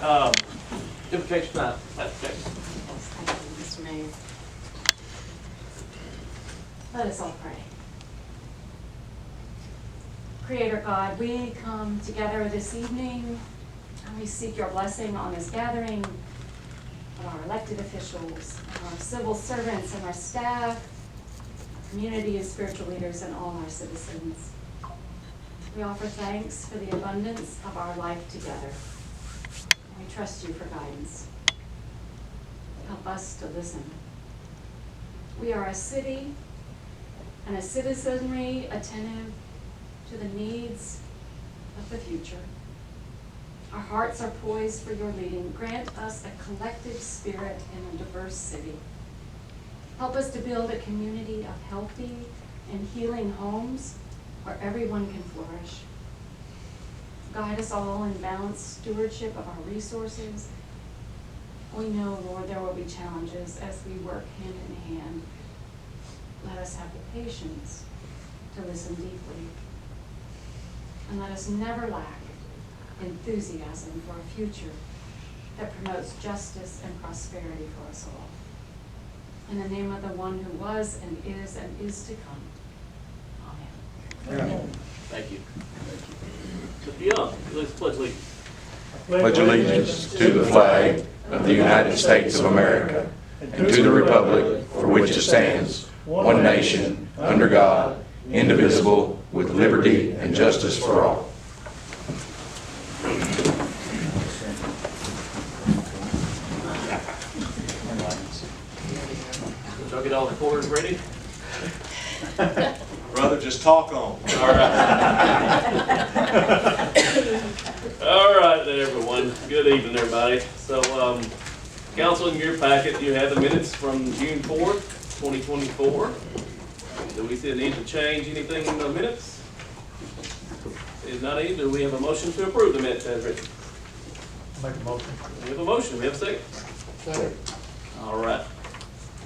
Invocation time, Pastor Jackson. Thank you, Mr. Mayor. Let us all pray. Creator God, we come together this evening and we seek your blessing on this gathering of our elected officials, our civil servants and our staff, our community and spiritual leaders, and all our citizens. We offer thanks for the abundance of our life together. We trust you for guidance. Help us to listen. We are a city and a citizenry attentive to the needs of the future. Our hearts are poised for your leading. Grant us a collective spirit in a diverse city. Help us to build a community of healthy and healing homes where everyone can flourish. Guide us all in balanced stewardship of our resources. We know, Lord, there will be challenges as we work hand in hand. Let us have the patience to listen deeply. And let us never lack enthusiasm for a future that promotes justice and prosperity for us all. In the name of the one who was and is to come. Amen. Amen. Thank you. Mr. Young, please pledge allegiance. Pledge allegiance to the flag of the United States of America and to the republic for which it stands, one nation, under God, indivisible, with liberty and justice for all. Did y'all get all the cords ready? Brother, just talk on. All right. All right then, everyone. Good evening, everybody. So, council, in your packet, you have the minutes from June 4th, 2024. Do we see a need to change anything in the minutes? If not, do we have a motion to approve the minutes as written? Make a motion. We have a motion. We have a second. Second. All right.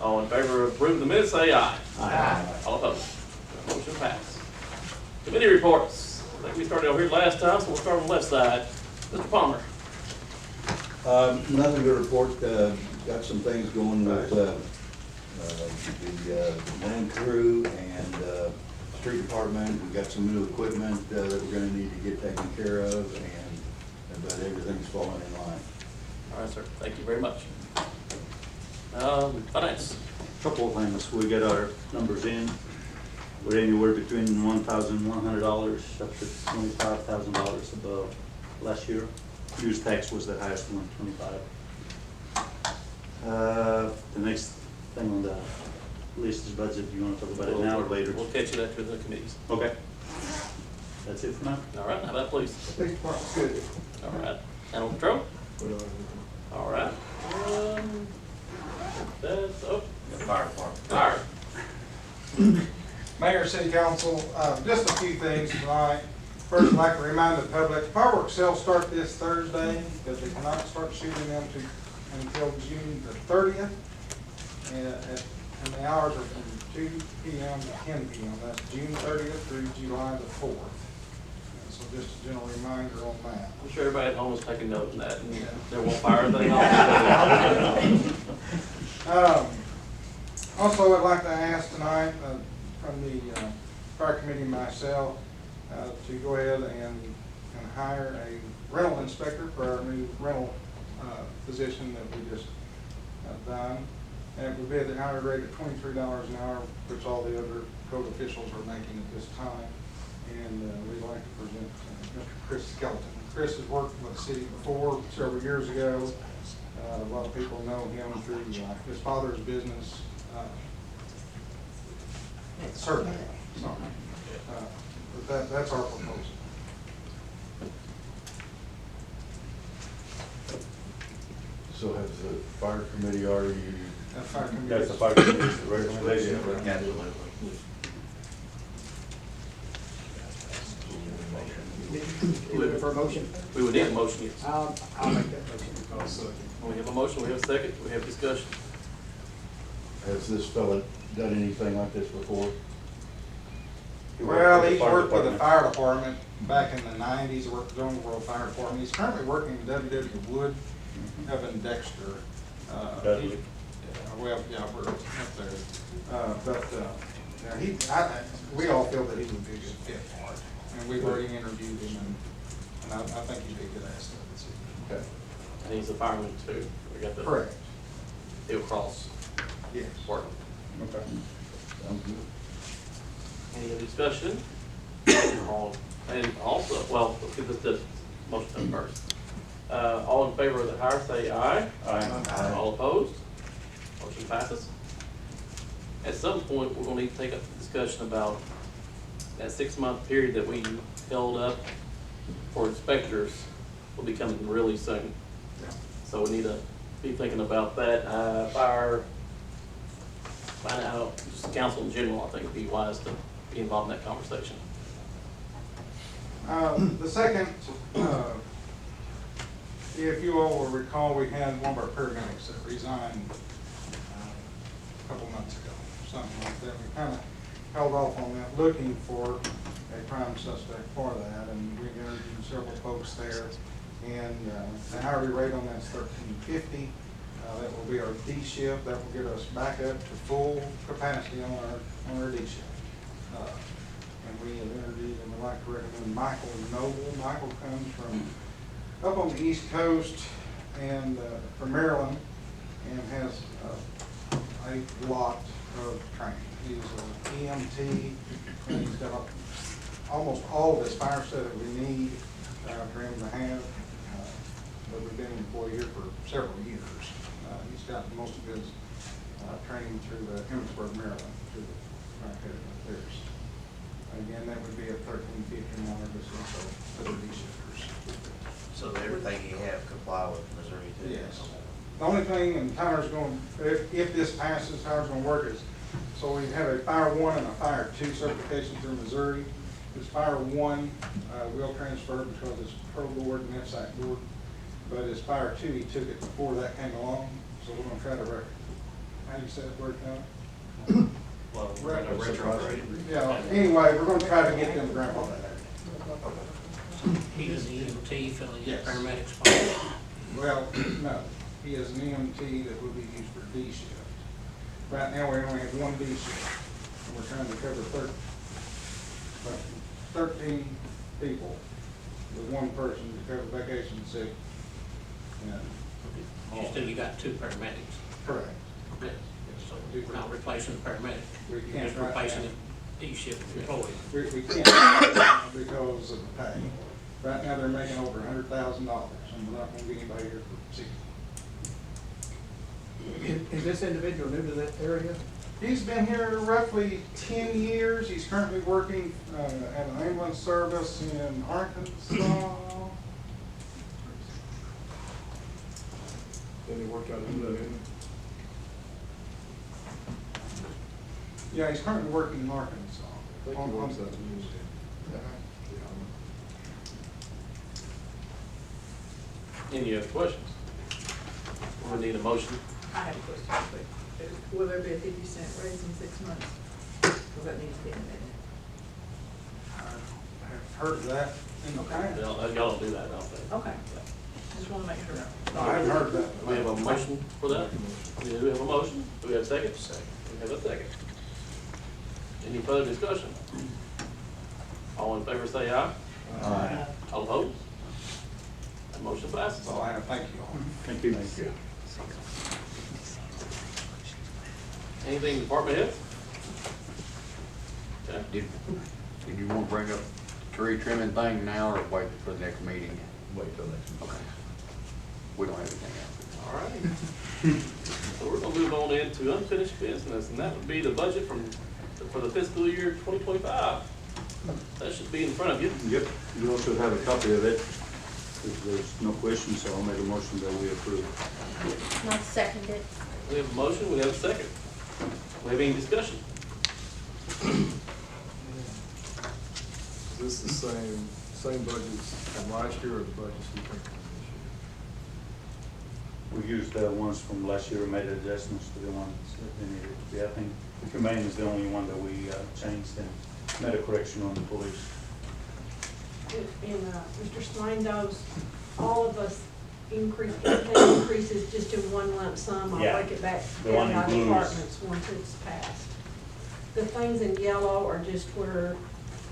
All in favor of approving the minutes, say aye. Aye. All opposed? Motion passed. Committee reports. I think we started over here last time, so we'll start on the left side. Mr. Palmer. Nothing to report. Got some things going with the land crew and street department. We've got some new equipment that we're going to need to get taken care of, but everything's falling in line. All right, sir. Thank you very much. Finance. Couple of things. We get our numbers in. We're anywhere between $1,100 up to $25,000 above last year. Use tax was the highest one, 25. The next thing on the list is budget. You want to talk about it now or later? We'll catch you after the committees. Okay. That's it for now. All right. How about police? Police department's good. All right. Animal control? All right. That's, Fire department. fire. Mayor, City Council, just a few things tonight. First, I'd like to remind the public, fireworks sales start this Thursday, but they cannot start shooting them until June the 30th. And the hours are from 2 p.m. to 10 p.m. That's June 30th through July the 4th. So just a general reminder on that. I'm sure everybody at home is taking note of that, and they won't fire anything off. Also, I'd like to ask tonight from the fire committee and myself to go ahead and hire a rental inspector for our new rental position that we just done. And it would be at the hourly rate of $23 an hour, which all the other code officials are making at this time. And we'd like to present Mr. Chris Skelton. Chris has worked with the city before, several years ago. A lot of people know him through his father's business, survey. But that's our proposal. So has the fire committee already? Fire committee. That's the fire committee's recommendation. Absolutely. Looking for a motion? We would need a motion, yes. I'll make that motion. We have a motion, we have a second, we have discussion. Has this fella done anything like this before? Well, he's worked with the fire department back in the 90s, he worked for the World Fire Department. He's currently working in W.W. Wood up in Dexter. Dudley. Well, yeah, we're up there. We all feel that he would be a good fit for it. And we've already interviewed him, and I think he'd be a good asset. Okay. And he's a fireman too. We got the Correct. Hill Cross Yes. working. Okay. Sounds good. Any other discussion? And also, well, let's get this motion done first. All in favor of the hire, say aye. Aye. All opposed? Motion passes. At some point, we're gonna need to take a discussion about that 6-month period that we held up for inspectors will be coming really soon. So we need to be thinking about that. Find out, just the council in general, I think it'd be wise to be involved in that conversation. The second, if you all will recall, we had one of our paramedics that resigned a couple months ago, something like that. We kind of held off on that, looking for a prime suspect for that, and we interviewed several folks there. And the hourly rate on that's $13.50. That will be our D shift. That will get us back up to full capacity on our D shift. And we have interviewed and would like to recommend Michael Noble. Michael comes from up on the East Coast and from Maryland, and has a lot of training. He's an EMT, and he's got almost all of this fire stuff that we need for him to have. But we've been an employee here for several years. He's got most of his training through the Emmitsburg, Maryland, through the fire academy up there. Again, that would be a $13.50 an hour, this is also other D shifters. So everything you have comply with Missouri too? Yes. The only thing, and Tyler's going, if this passes, Tyler's going to work is, so we have a Fire 1 and a Fire 2 certification through Missouri. His Fire 1 will transfer because it's Pro Board and FSAC board, but his Fire 2, he took it before that came along, so we're going to try to how do you say that word, Tyler? Well, we're in a retrograde. Yeah, anyway, we're going to try to get them grandfathered. He's an EMT filling in Yes. paramedic spot. Well, no, he is an EMT that will be used for D shift. Right now, we only have one D shift, and we're trying to cover 13 people with one person to cover vacation sick. You got 2 paramedics. Correct. Yes. So we're not replacing the paramedic. We We're can't just right replacing now. the D-shift employee. We can't because of the pay. Right now, they're making over $100,000, and we're not going to get anybody here for 60. Is this individual new to that area? He's been here roughly 10 years. He's currently working at an ambulance service in Arkansas. Then he worked out in the. Yeah, he's currently working in Arkansas. Any other questions? We need a motion. I have a question, but will there be a 50-cent raise in 6 months? Because that needs to be in there. I've heard that in the past. Y'all don't do that, don't they? Okay. Just want to make sure. No, I haven't heard that. Do we have a motion for that? Do we have a motion? Do we have a second? We have a second. Any further discussion? All in favor say aye. Aye. All opposed? That motion passes. That's all I have. Thank you all. Thank you. Thank you. Anything department heads? Okay. Did you want to bring up tree trimming thing now or wait for the next meeting? Wait till next week. Okay. We don't have anything else. All right. So we're gonna move on into unfinished business, and that would be the budget for the fiscal year 2025. That should be in front of you. Yep, you also have a copy of it. If there's no questions, so I'll make a motion that we approve. I'll second it. We have a motion, we have a second. We have any discussion? Is this the same budgets from last year or the budgets we took from this We used the ones from last year and made adjustments to the ones that they needed to be. I think the humane is the only one that we changed and made a correction on the police. Mr. Swain knows, all of us increases just in one lump sum. I'll Yeah. break it back The one down in by blues. departments once it's passed. The things in yellow are just where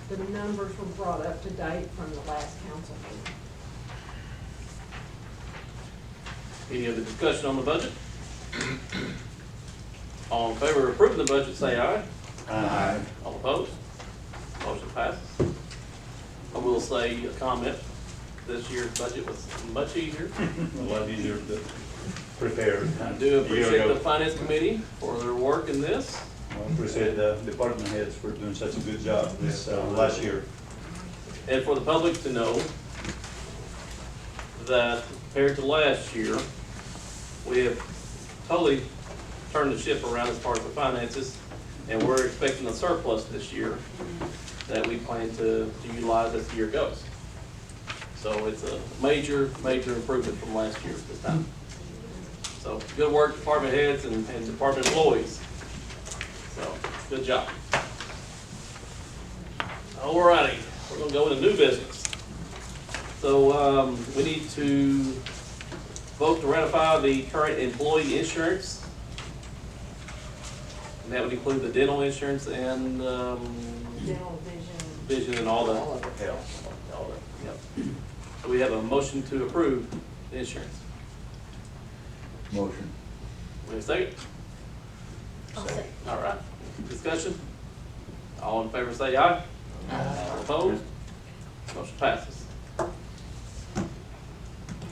the numbers were brought up to date from the last council meeting. Any other discussion on the budget? All in favor of approving the budget, say aye. Aye. All opposed? Motion passes. I will say a comment, this year's budget was much easier. A lot easier to prepare. I do appreciate the finance committee for their work in this. I appreciate the department heads for doing such a good job this last year. And for the public to know that compared to last year, we have totally turned the ship around as far as the finances, and we're expecting a surplus this year that we plan to utilize as the year goes. So it's a major, major improvement from last year this time. So good work, department heads and department employees. So, good job. Alrighty, we're gonna go into new business. So, we need to vote to ratify the current employee insurance. And that would include the dental insurance and, Dental, vision. vision and all the, All of it. all the, yep. So we have a motion to approve the insurance. Motion. We have a second? I'll say. All right, discussion? All in favor say aye. All opposed? Motion passes.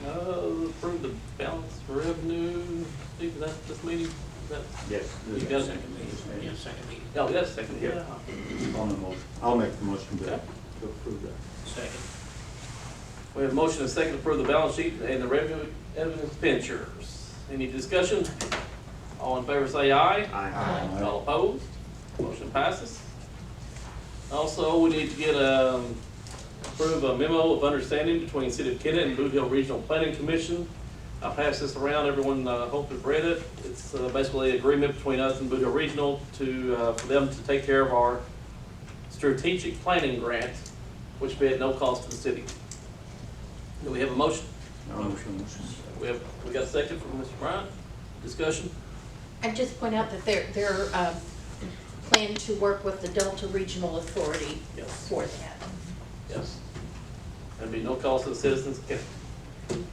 Approve the balance revenue, Steve, is that this meeting? Is that, Yes. you got it? Second meeting, yeah, second meeting. Oh, that's second here. On the motion. I'll make the motion Okay. to approve that. Second. We have a motion and a second to approve the balance sheet and the revenue and expenditures. Any discussion? All in favor say aye. Aye. All opposed? Motion passes. Also, we need to get, approve a memo of understanding between the City of Kennett and Boot Hill Regional Planning Commission. I'll pass this around, everyone, hope has read it. It's basically an agreement between us and Boot Hill Regional to, for them to take care of our strategic planning grant, which will be at no cost to the city. Do we have a motion? Motion. We got a second from Mr. Bryant. Discussion? I'd just point out that they're planning to work with the Delta Regional Authority Yes. for that. Yes. There'll be no cost to the citizens of Kennett.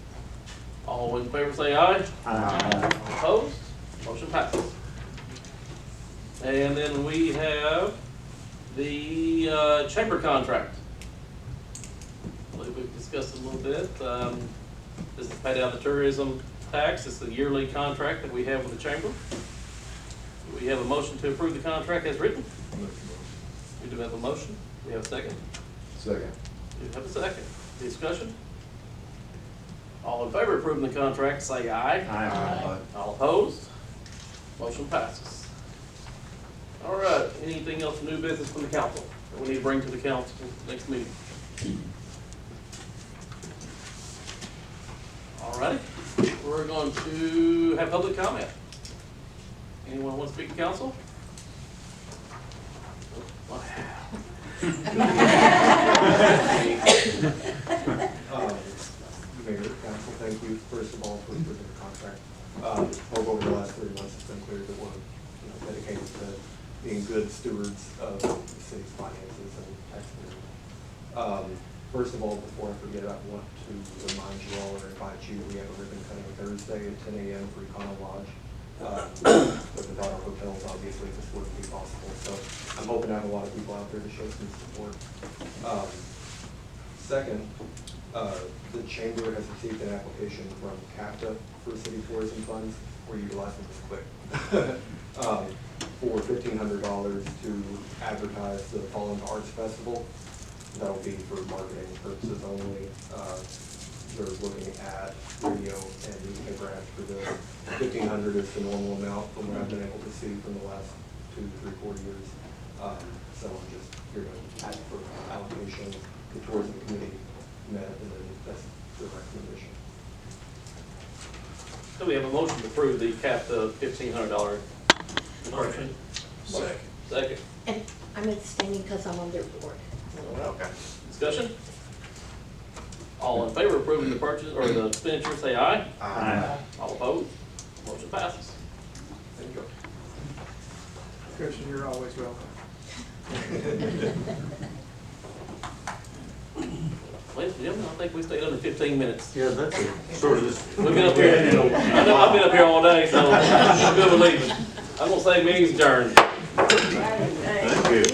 All in favor say aye. Aye. Opposed? Motion passes. And then we have the chamber contract. I believe we've discussed it a little bit. This is paid out of the tourism tax. It's the yearly contract that we have with the chamber. Do we have a motion to approve the contract as written? We do have a motion. We have a second. Second. We have a second. Discussion? All in favor of approving the contract, say aye. Aye. All opposed? Motion passes. All right, anything else new business from the council that we need to bring to the council next meeting? All righty, we're going to have public comment. Anyone want to speak to council? Mayor, council, thank you, first of all, for approving the contract. Over the last 3 months, it's been clear that we're dedicated to being good stewards of the city's finances and taxpayers. First of all, before I forget, I want to remind you all or invite you, we have a ribbon cutting Thursday at 10 a.m. for Econo Lodge. But without our hotels, obviously, this wouldn't be possible. So I'm hoping to have a lot of people out there to show some support. Second, the chamber has received an application from CAFTA for city tourism funds. We're utilizing this quick. For $1,500 to advertise the Fall into Arts Festival. That'll be for marketing purposes only. They're looking at radio and newspaper ads for this. $1,500 is the normal amount from what I've been able to see from the last 2, 3, 4 years. So I'm just here to ask for allocation. The tourism committee met, and then that's the recommendation. So we have a motion to approve the cap of $1,500. Motion. Second. And I'm abstaining because I'm on their board. Okay. Discussion? All in favor of approving the purchase or the expenditure, say aye. Aye. All opposed? Motion passes. Thank you. Commissioner, you're always welcome. Ladies and gentlemen, I think we stayed under 15 minutes. Yeah, that's it. Sort of this. We've been up here, I know, I've been up here all day, so I'm good with leaving. I'm gonna say meeting's adjourned. Thank you.